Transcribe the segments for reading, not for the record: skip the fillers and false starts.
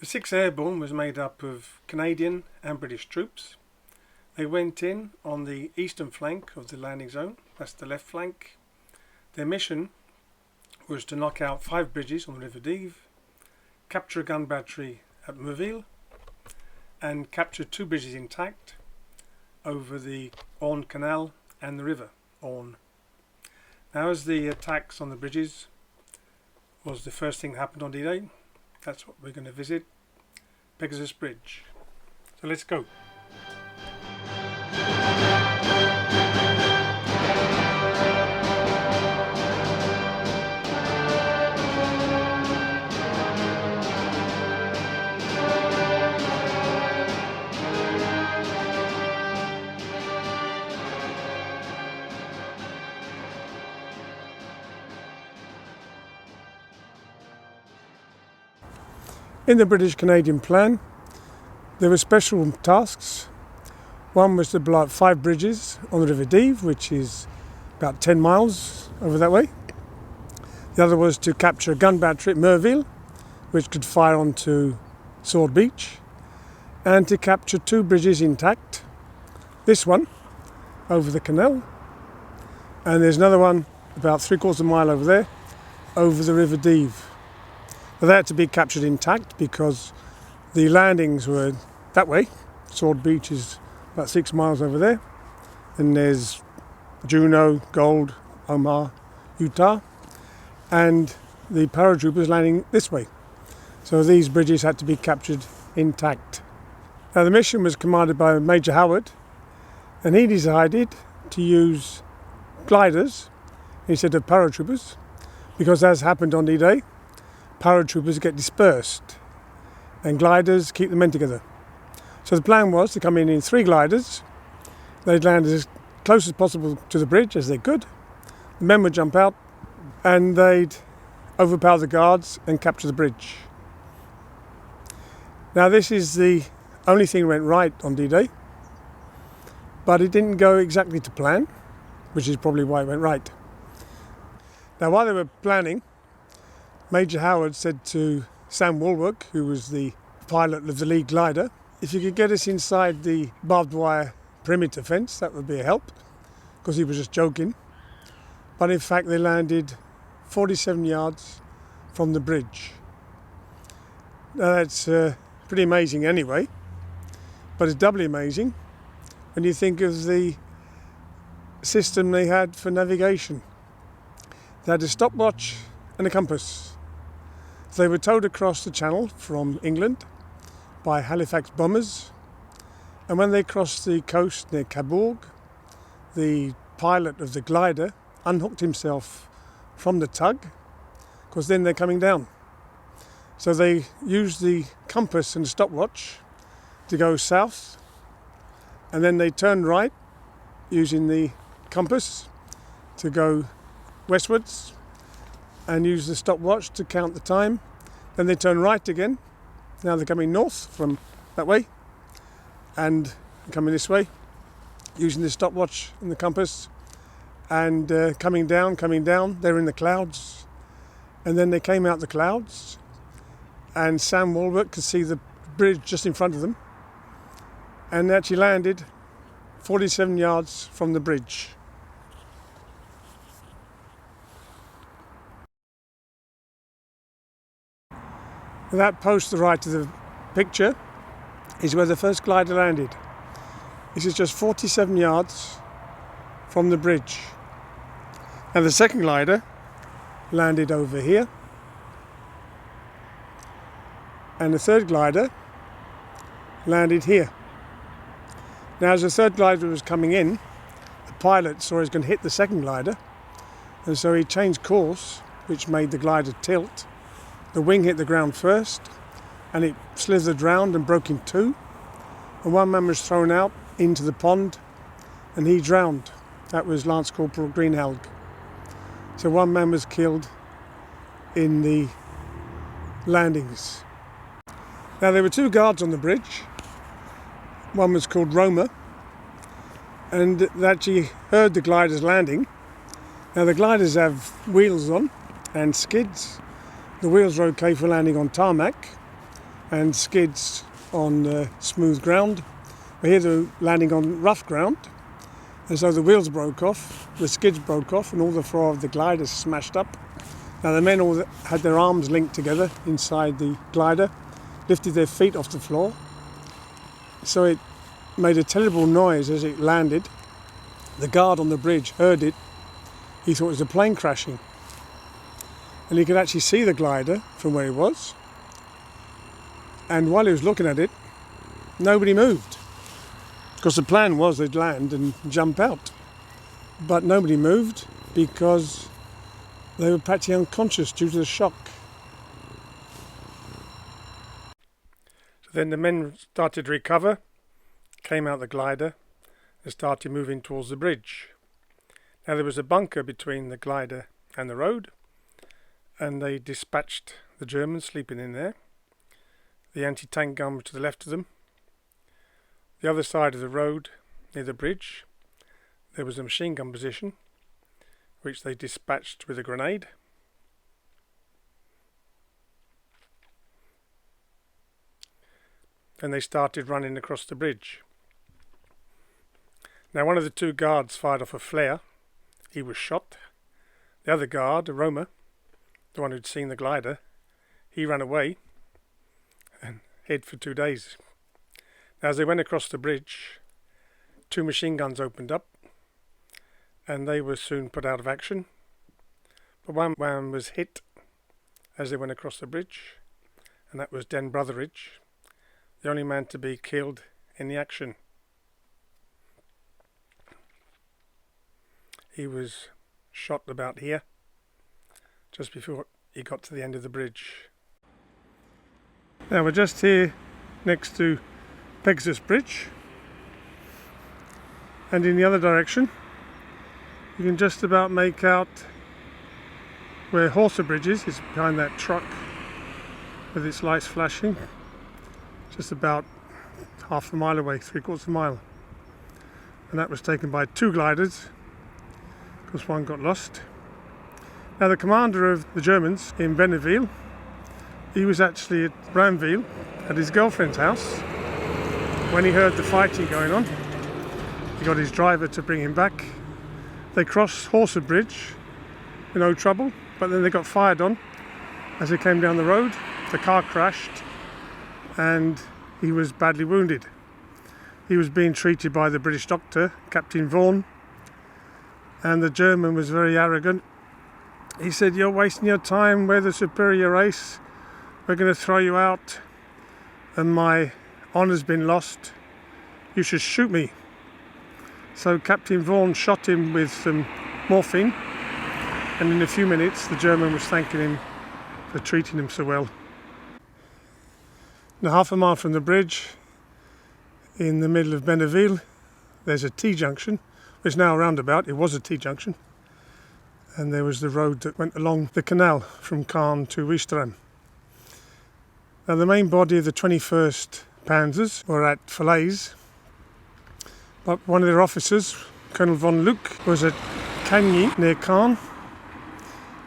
The 6th Airborne was made up of Canadian and British troops. They went in on the eastern flank of the landing zone, that's the left flank. Their mission was to knock out 5 bridges on the River Dive, capture a gun battery at Merville, and capture 2 bridges intact over the Aand Canal and the River Aand. Now, as the attacks on the bridges was the first thing that happened on D-Day, that's what we're going to visit, Pegasus Bridge. So let's go. In the British-Canadian plan, there were special tasks. One was to blow up 5 bridges on the River Dive, which is about 10 miles over that way. The other was to capture a gun battery at Merville, which could fire onto Sword Beach, and to capture 2 bridges intact. This one over the canal, and there's another one about 3/4 mile over there, over the River Dive. They had to be captured intact because the landings were that way. Sword Beach is about 6 miles over there, and there's Juneau, Gold, Omaha, Utah, and the paratroopers landing this way. So these bridges had to be captured intact. Now, the mission was commanded by Major Howard, and he decided to use gliders instead of paratroopers because, as happened on D-Day, paratroopers get dispersed and gliders keep the men together. So the plan was to come in 3 gliders. They'd land as close as possible to the bridge as they could. The men would jump out and they'd overpower the guards and capture the bridge. Now, this is the only thing that went right on D-Day, but it didn't go exactly to plan, which is probably why it went right. Now, while they were planning, Major Howard said to Sam Woolwork, who was the pilot of the lead glider, if you could get us inside the barbed wire perimeter fence, that would be a help, because he was just joking. But in fact, they landed 47 yards from the bridge. Now, that's pretty amazing anyway, but it's doubly amazing when you think of the system they had for navigation. They had a stopwatch and a compass. They were towed across the channel from England by Halifax bombers, and when they crossed the coast near Cherbourg, the pilot of the glider unhooked himself from the tug, because then they're coming down. So they used the compass and the stopwatch to go south, and then they turned right using the compass to go westwards, and use the stopwatch to count the time. Then they turn right again. Now they're coming north from that way and coming this way using the stopwatch and the compass, and coming down. They're in the clouds, and then they came out the clouds, and Sam Woolwork could see the bridge just in front of them, and they actually landed 47 yards from the bridge. That post to the right of the picture is where the first glider landed. This is just 47 yards from the bridge. And the second glider landed over here. And the third glider landed here. Now, as the third glider was coming in, the pilot saw he was going to hit the second glider, and so he changed course, which made the glider tilt. The wing hit the ground first, and it slithered round and broke in 2. And one man was thrown out into the pond, and he drowned. That was Lance Corporal Greenhalgh. So one man was killed in the landings. Now, there were 2 guards on the bridge. One was called Roma, and they actually heard the gliders landing. Now, the gliders have wheels on and skids. The wheels are okay for landing on tarmac, and skids on smooth ground. But here they're landing on rough ground, and so the wheels broke off, the skids broke off, and all the floor of the glider smashed up. Now the men all had their arms linked together inside the glider, lifted their feet off the floor, so it made a terrible noise as it landed. The guard on the bridge heard it. He thought it was a plane crashing, and he could actually see the glider from where he was. And while he was looking at it, nobody moved, because the plan was they'd land and jump out. But nobody moved because they were practically unconscious due to the shock. So then the men started to recover, came out the glider and started moving towards the bridge. Now there was a bunker between the glider and the road, and they dispatched the Germans sleeping in there. The anti-tank gun was to the left of them. The other side of the road, near the bridge, there was a machine gun position, which they dispatched with a grenade. And they started running across the bridge. Now one of the two guards fired off a flare. He was shot. The other guard, a Roma, the one who'd seen the glider, he ran away and hid for 2 days. Now, as they went across the bridge, 2 machine guns opened up, and they were soon put out of action. But one man was hit as they went across the bridge, and that was Den Brotheridge, the only man to be killed in the action. He was shot about here, just before he got to the end of the bridge. Now we're just here next to Pegasus Bridge, and in the other direction you can just about make out where Horsa Bridge is. It's behind that truck with its lights flashing, just about half a mile away, 3/4 of a mile. And that was taken by 2 gliders, because one got lost. Now the commander of the Germans in Benneville, he was actually at Bramville at his girlfriend's house when he heard the fighting going on. He got his driver to bring him back. They crossed Horsa Bridge in no trouble, but then they got fired on as they came down the road. The car crashed and he was badly wounded. He was being treated by the British doctor, Captain Vaughan, and the German was very arrogant. He said, "You're wasting your time, we're the superior race, we're going to throw you out, and my honour's been lost, you should shoot me." So Captain Vaughan shot him with some morphine, and in a few minutes the German was thanking him for treating him so well. Now, half a mile from the bridge, in the middle of Benneville, there's a T-junction. It's now a roundabout. It was a T-junction, and there was the road that went along the canal from Caen to Ouistreham. Now the main body of the 21st Panzers were at Falaise, but one of their officers, Colonel von Luc, was at Cagny near Caen.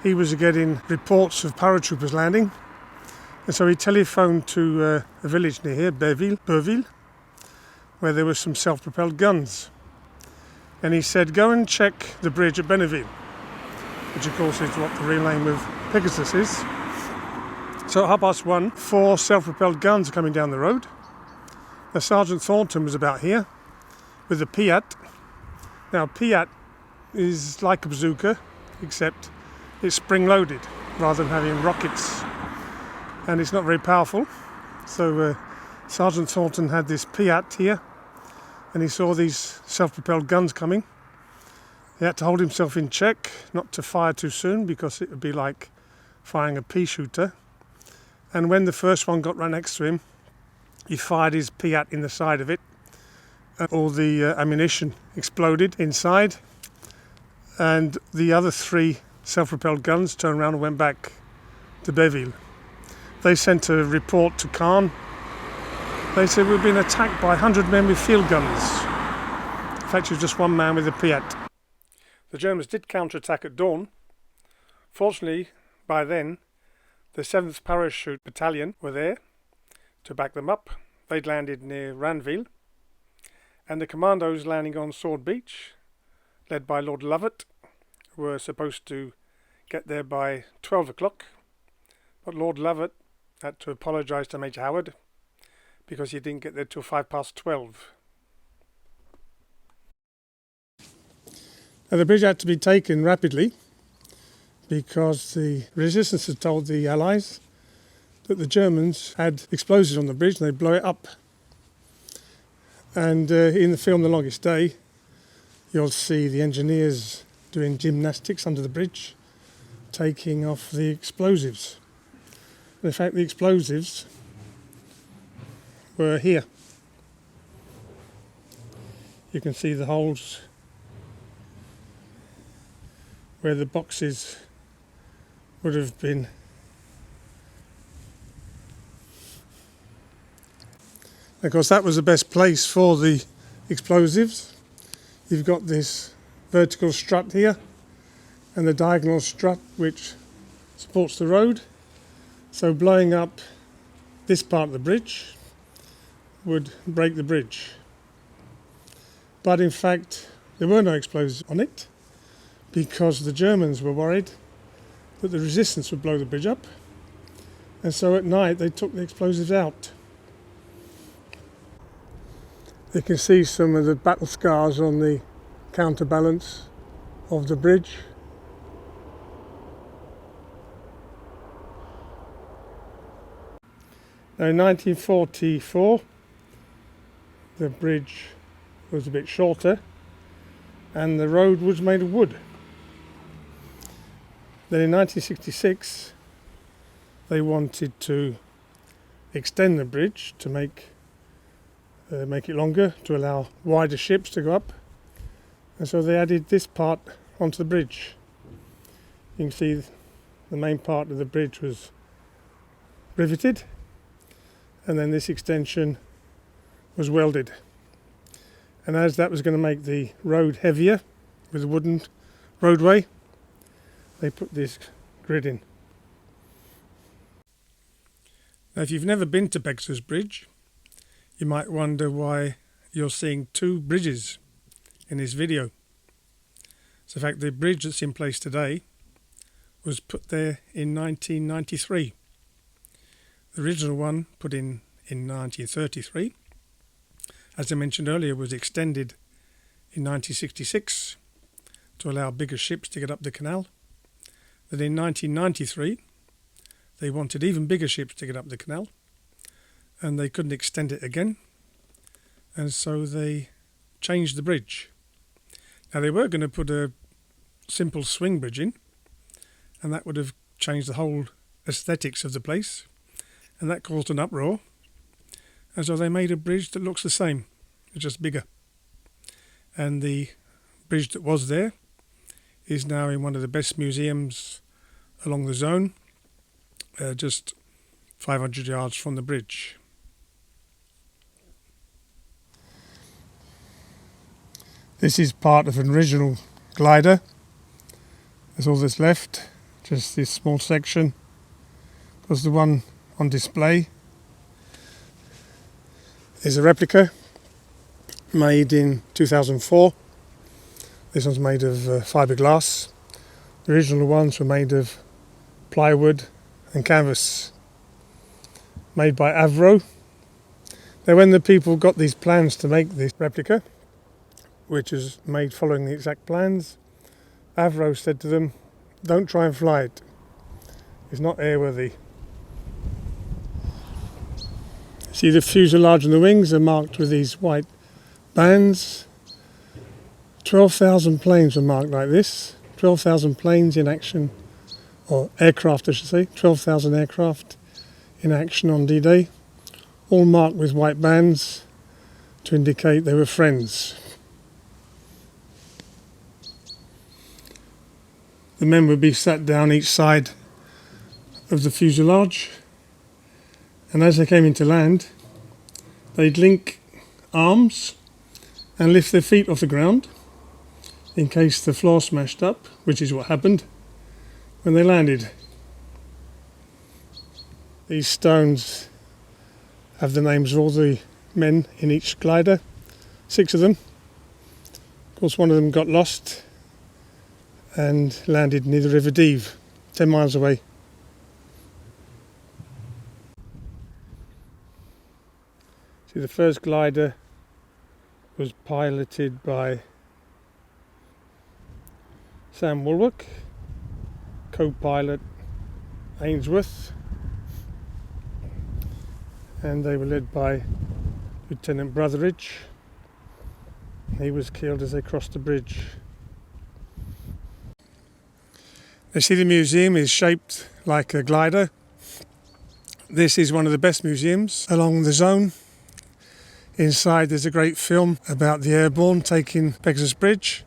He was getting reports of paratroopers landing, and so he telephoned to a village near here, Beurville, where there were some self-propelled guns. And he said, "Go and check the bridge at Benneville," which of course is what the real name of Pegasus is. So at 1:30, 4 self-propelled guns are coming down the road. Now Sergeant Thornton was about here with a Piat. Now Piat is like a bazooka, except it's spring-loaded rather than having rockets, and it's not very powerful. So Sergeant Thornton had this Piat here, and he saw these self-propelled guns coming. He had to hold himself in check, not to fire too soon, because it would be like firing a pea shooter. And when the first one got right next to him, he fired his Piat in the side of it, and all the ammunition exploded inside, and the other 3 self-propelled guns turned around and went back to Beuville. They sent a report to Caen. They said, "We've been attacked by 100 men with field guns." In fact, it was just one man with a Piat. The Germans did counterattack at dawn. Fortunately, by then, the 7th Parachute Battalion were there. to back them up. They'd landed near Ranville, and the Commandos landing on Sword Beach, led by Lord Lovat, were supposed to get there by 12 o'clock, but Lord Lovat had to apologise to Major Howard because he didn't get there till 12:05. Now the bridge had to be taken rapidly because the resistance had told the Allies that the Germans had explosives on the bridge and they'd blow it up. And in the film The Longest Day, you'll see the engineers doing gymnastics under the bridge, taking off the explosives. And in fact, the explosives were here. You can see the holes where the boxes would have been. Of course, that was the best place for the explosives. You've got this vertical strut here and the diagonal strut which supports the road. So blowing up this part of the bridge would break the bridge. But in fact, there were no explosives on it because the Germans were worried that the resistance would blow the bridge up. And so at night they took the explosives out. You can see some of the battle scars on the counterbalance of the bridge. Now in 1944 the bridge was a bit shorter and the road was made of wood. Then in 1966 they wanted to extend the bridge to make it longer, to allow wider ships to go up, and so they added this part onto the bridge. You can see the main part of the bridge was riveted, and then this extension was welded, and as that was going to make the road heavier with a wooden roadway, they put this grid in. Now if you've never been to Pegasus Bridge, you might wonder why you're seeing two bridges in this video. So in fact the bridge that's in place today was put there in 1993. The original one put in 1933, as I mentioned earlier, was extended in 1966 to allow bigger ships to get up the canal. Then in 1993 they wanted even bigger ships to get up the canal, and they couldn't extend it again, and so they changed the bridge. Now they were going to put a simple swing bridge in, and that would have changed the whole aesthetics of the place, and that caused an uproar, and so they made a bridge that looks the same, it's just bigger. And the bridge that was there is now in one of the best museums along the zone, just 500 yards from the bridge. This is part of an original glider. That's all that's left, just this small section. Was the one on display. Is a replica made in 2004. This one's made of fiberglass. The original ones were made of plywood and canvas, made by Avro. Now when the people got these plans to make this replica, which is made following the exact plans, Avro said to them, don't try and fly it, it's not airworthy. See, the fuselage and the wings are marked with these white bands. 12,000 planes were marked like this, 12,000 planes in action, or aircraft I should say, 12,000 aircraft in action on D-Day, all marked with white bands to indicate they were friends. The men would be sat down each side of the fuselage, and as they came into land, they'd link arms and lift their feet off the ground in case the floor smashed up, which is what happened when they landed. These stones have the names of all the men in each glider, 6 of them. Of course, one of them got lost and landed near the River Deve, 10 miles away. See, the first glider was piloted by Sam Woolwick, co-pilot Ainsworth, and they were led by Lieutenant Brotheridge. He was killed as they crossed the bridge. You see, the museum is shaped like a glider. This is one of the best museums along the zone. Inside there's a great film about the airborne taking Pegasus Bridge.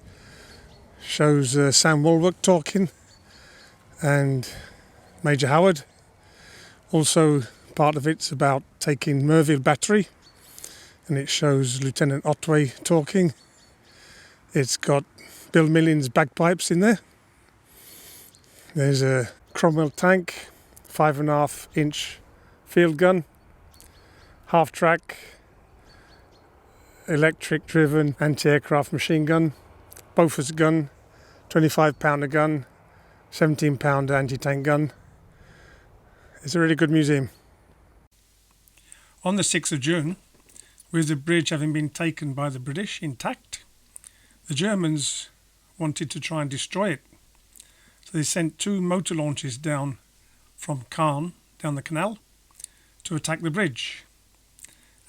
Shows Sam Woolwick talking and Major Howard. Also part of it's about taking Merville Battery, and it shows Lieutenant Otway talking. It's got Bill Million's bagpipes in there. There's a Cromwell tank, 5.5-inch field gun, half-track, electric-driven anti-aircraft machine gun, Bofors gun, 25-pounder gun, 17-pounder anti-tank gun. It's a really good museum. On the 6th of June, with the bridge having been taken by the British intact, the Germans wanted to try and destroy it. So they sent 2 motor launches down from Caen, down the canal, to attack the bridge.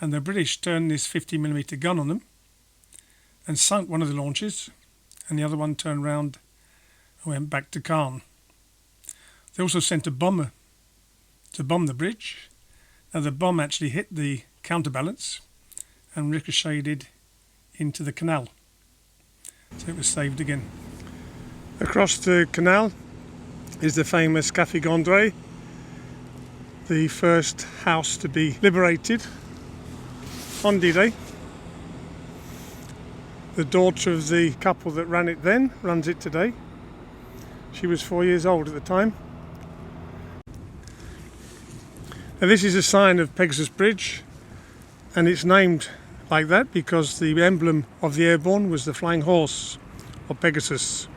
And the British turned this 50mm gun on them and sunk one of the launches, and the other one turned round and went back to Caen. They also sent a bomber to bomb the bridge. Now the bomb actually hit the counterbalance and ricocheted into the canal. So it was saved again. Across the canal is the famous Café Gondry, the first house to be liberated on D-Day. The daughter of the couple that ran it then runs it today. She was 4 years old at the time. Now this is a sign of Pegasus Bridge, and it's named like that because the emblem of the airborne was the flying horse of Pegasus.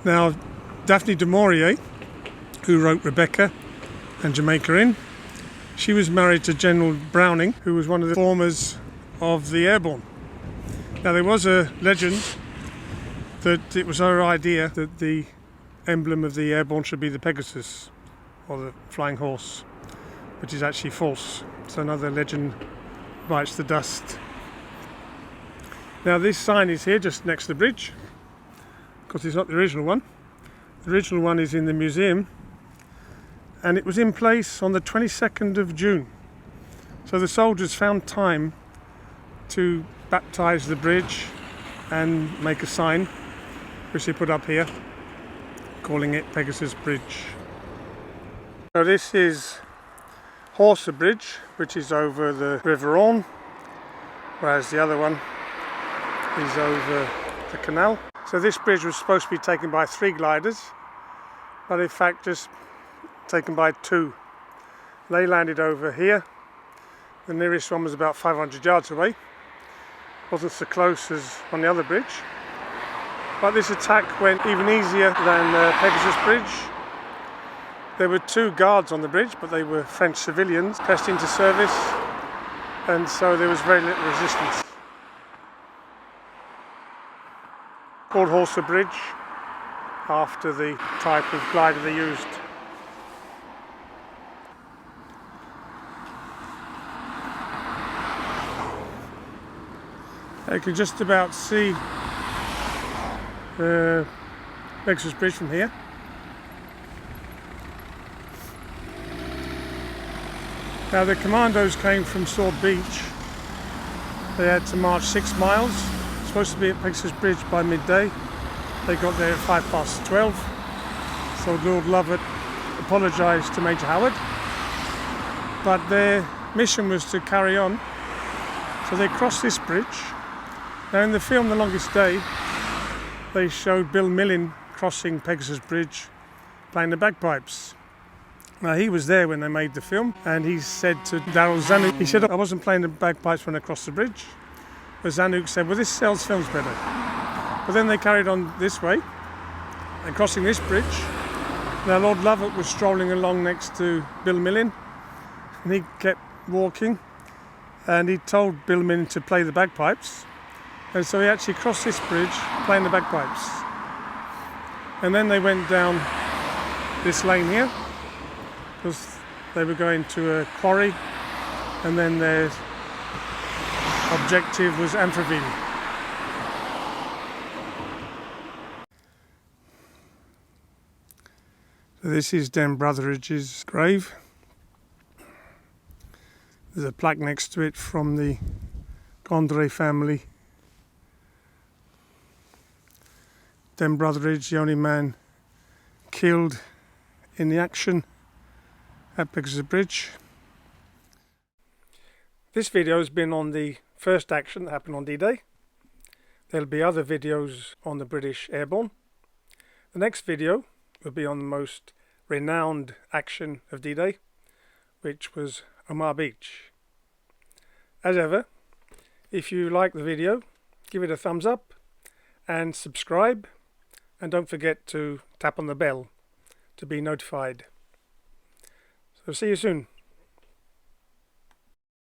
Now Daphne du Maurier, who wrote Rebecca and Jamaica Inn, she was married to General Browning, who was one of the formers of the airborne. Now there was a legend that it was her idea that the emblem of the airborne should be the Pegasus, or the flying horse, which is actually false. So another legend bites the dust. Now this sign is here just next to the bridge, because it's not the original one. The original one is in the museum, and it was in place on the 22nd of June. So the soldiers found time to baptise the bridge and make a sign, which they put up here, calling it Pegasus Bridge. So this is Horsa Bridge, which is over the River Aand, whereas the other one is over the canal. So this bridge was supposed to be taken by 3 gliders, but in fact just taken by 2. They landed over here. The nearest one was about 500 yards away. Wasn't so close as on the other bridge. But this attack went even easier than Pegasus Bridge. There were 2 guards on the bridge, but they were French civilians pressed into service, and so there was very little resistance. Called Horsa Bridge, after the type of glider they used. You can just about see the Pegasus Bridge from here. Now the Commandos came from Sword Beach. They had to march 6 miles. Supposed to be at Pegasus Bridge by midday. They got there at 12:05. So Lord Lovat apologised to Major Howard. But their mission was to carry on. So they crossed this bridge. Now in the film The Longest Day, they showed Bill Millin crossing Pegasus Bridge playing the bagpipes. Now, he was there when they made the film, and he said to Daryl Zanuck, he said, I wasn't playing the bagpipes when I crossed the bridge. But Zanuck said, well, this sells films better. But then they carried on this way, and crossing this bridge. Now, Lord Lovat was strolling along next to Bill Millin, and he kept walking, and he told Bill Millin to play the bagpipes. And so he actually crossed this bridge playing the bagpipes. And then they went down this lane here, because they were going to a quarry, and then their objective was Amfreville. So this is Dan Brotheridge's grave. There's a plaque next to it from the Condré family. Dan Brotheridge, the only man killed in the action at Pegasus Bridge. This video has been on the first action that happened on D-Day. There'll be other videos on the British Airborne. The next video will be on the most renowned action of D-Day, which was Omaha Beach. As ever, if you like the video, give it a thumbs up and subscribe, and don't forget to tap on the bell to be notified. So see you soon.